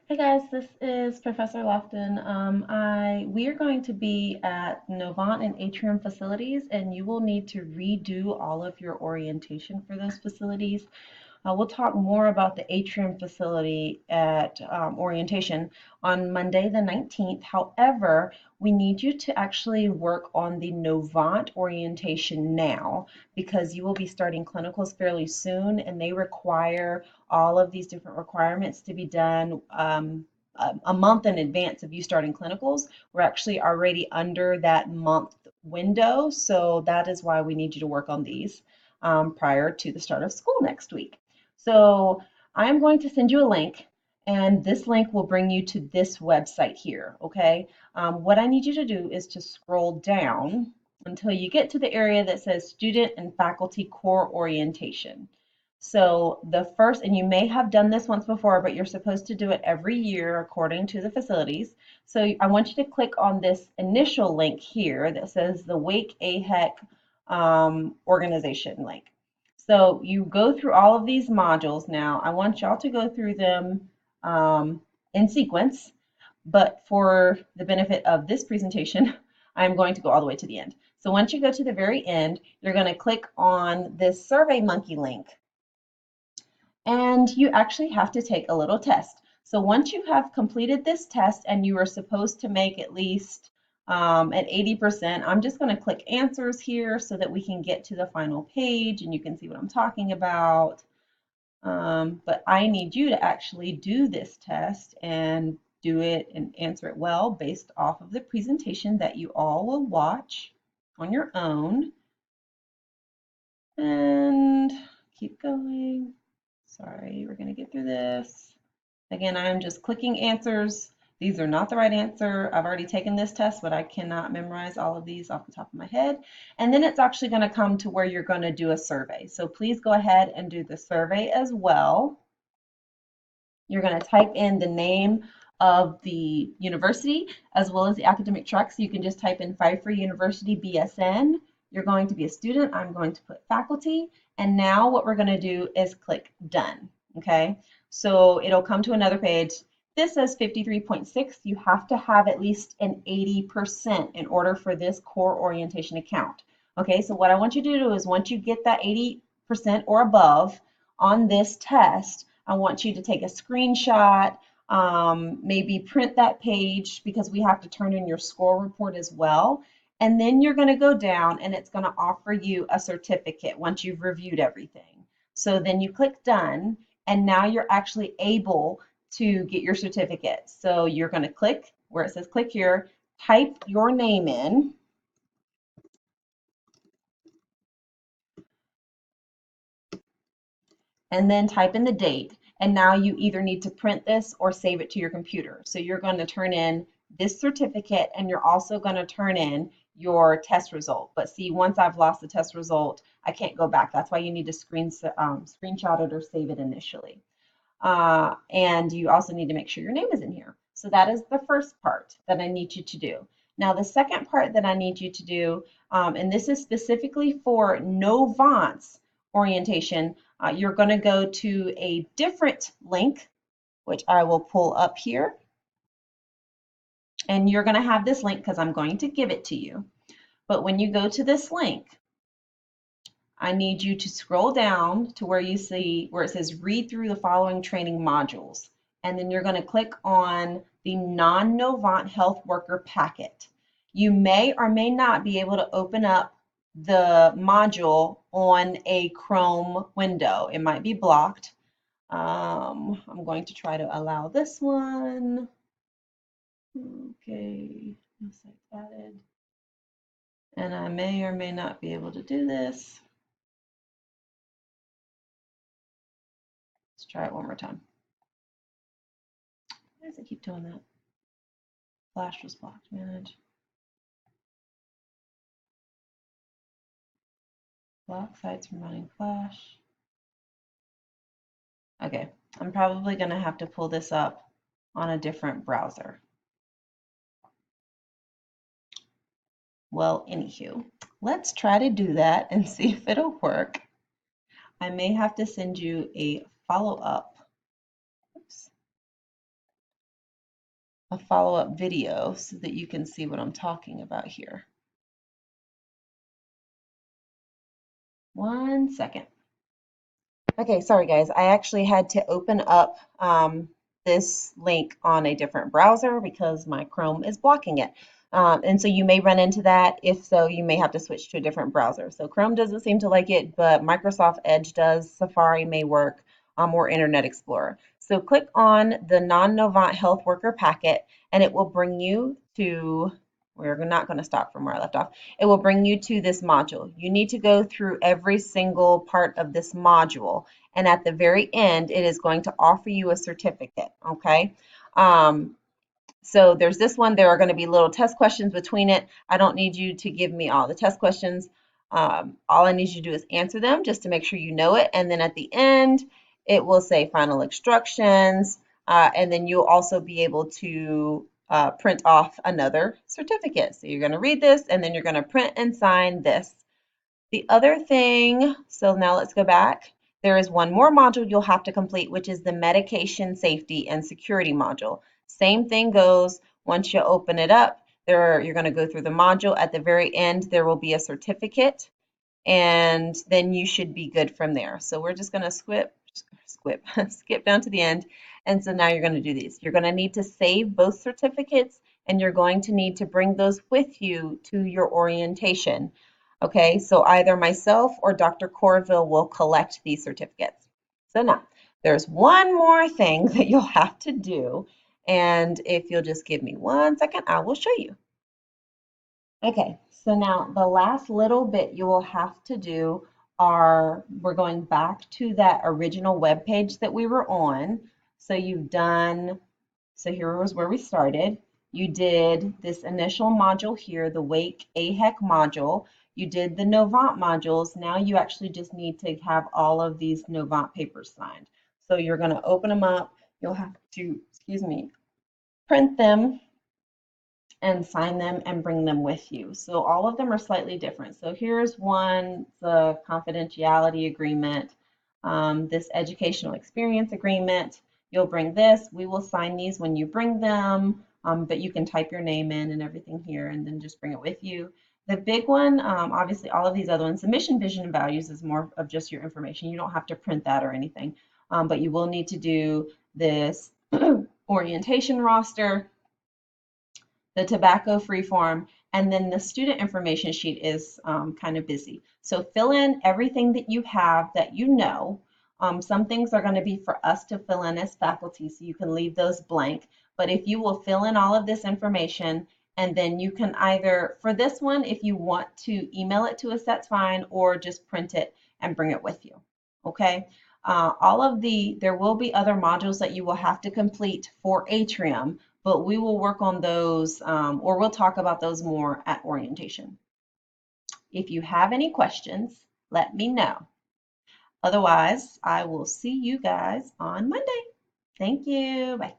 Hey guys, this is Professor Lofton. We are going to be at Novant and Atrium facilities, and you will need to redo all of your orientation for those facilities. We'll talk more about the Atrium facility at orientation on Monday the 19th. However, we need you to actually work on the Novant orientation now because you will be starting clinicals fairly soon and they require all of these different requirements to be done a month in advance of you starting clinicals. We're actually already under that month window, so that is why we need you to work on these prior to the start of school next week. So I'm going to send you a link, and this link will bring you to this website here, okay? What I need you to do is to scroll down until you get to the area that says Student and Faculty Core Orientation. So the first, and you may have done this once before, but you're supposed to do it every year according to the facilities. So I want you to click on this initial link here that says the Wake AHEC organization link. So you go through all of these modules now. I want y'all to go through them in sequence, but for the benefit of this presentation, I'm going to go all the way to the end. So once you go to the very end, you're going to click on this SurveyMonkey link, and you actually have to take a little test. So once you have completed this test and you are supposed to make at least at 80%, I'm just going to click answers here so that we can get to the final page and you can see what I'm talking about. But I need you to actually do this test and do it and answer it well based off of the presentation that you all will watch on your own. And keep going. Sorry, we're going to get through this. Again, I'm just clicking answers. These are not the right answer. I've already taken this test, but I cannot memorize all of these off the top of my head. And then it's actually going to come to where you're going to do a survey. So please go ahead and do the survey as well. You're going to type in the name of the university as well as the academic track. So you can just type in Pfeiffer University BSN. You're going to be a student. I'm going to put faculty. And now what we're going to do is click done. Okay, so it'll come to another page. This says 53.6. You have to have at least an 80% in order for this core orientation account. Okay, so what I want you to do is once you get that 80% or above on this test, I want you to take a screenshot, maybe print that page because we have to turn in your score report as well. And then you're going to go down and it's going to offer you a certificate once you've reviewed everything. So then you click done and now you're actually able to get your certificate. So you're going to click where it says click here, type your name in, and then type in the date. And now you either need to print this or save it to your computer. So you're going to turn in this certificate and you're also going to turn in your test result. But see, once I've lost the test result, I can't go back. That's why you need to screenshot it or save it initially. And you also need to make sure your name is in here. So that is the first part that I need you to do. Now, the second part that I need you to do, and this is specifically for Novant's orientation, you're going to go to a different link, which I will pull up here. And you're going to have this link because I'm going to give it to you. But when you go to this link, I need you to scroll down to where you see where it says read through the following training modules. And then you're going to click on the non-Novant health worker packet. You may or may not be able to open up the module on a Chrome window. It might be blocked. I'm going to try to allow this one. Okay, site added. And I may or may not be able to do this. Let's try it one more time. Why does it keep doing that? Flash was blocked. Manage. Block sites from running Flash. Okay, I'm probably going to have to pull this up on a different browser. Well, anywho, let's try to do that and see if it'll work. I may have to send you a follow-up. Oops. a follow-up video so that you can see what I'm talking about here. 1 second. Okay, sorry guys. I actually had to open up this link on a different browser because my Chrome is blocking it. And so you may run into that. If so, you may have to switch to a different browser. So Chrome doesn't seem to like it, but Microsoft Edge does. Safari may work, or Internet Explorer. So click on the non-Novant Health Worker packet, and it will bring you to, we're not going to stop from where I left off. It will bring you to this module. You need to go through every single part of this module, and at the very end, it is going to offer you a certificate, okay? So there's this one. There are going to be little test questions between it. I don't need you to give me all the test questions. All I need you to do is answer them just to make sure you know it. And then at the end, it will say final instructions. And then you'll also be able to print off another certificate. So you're going to read this, and then you're going to print and sign this. The other thing, so now let's go back. There is one more module you'll have to complete, which is the medication safety and security module. Same thing goes once you open it up. You're going to go through the module. At the very end, there will be a certificate, and then you should be good from there. So we're just going to skip down to the end. And so now you're going to do these. You're going to need to save both certificates, and you're going to need to bring those with you to your orientation. Okay, so either myself or Dr. Corville will collect these certificates. So now, there's one more thing that you'll have to do, and if you'll just give me 1 second, I will show you. Okay, so now the last little bit you will have to do we're going back to that original web page that we were on. So so here was where we started. You did this initial module here, the Wake AHEC module. You did the Novant modules. Now you actually just need to have all of these Novant papers signed. So you're going to open them up. You'll have to, print them and sign them and bring them with you. So all of them are slightly different. So here's one, the confidentiality agreement, this educational experience agreement. You'll bring this. We will sign these when you bring them, but you can type your name in and everything here and then just bring it with you. The big one, obviously all of these other ones, the mission, vision, and values is more of just your information. You don't have to print that or anything, but you will need to do this orientation roster, the tobacco-free form, and then the student information sheet is kind of busy. So fill in everything that you have that you know. Some things are going to be for us to fill in as faculty, so you can leave those blank. But if you will fill in all of this information, and then you can either, for this one, if you want to email it to us, that's fine, or just print it and bring it with you. Okay? There will be other modules that you will have to complete for Atrium, but we will work on those, or we'll talk about those more at orientation. If you have any questions, let me know. Otherwise, I will see you guys on Monday. Thank you. Bye.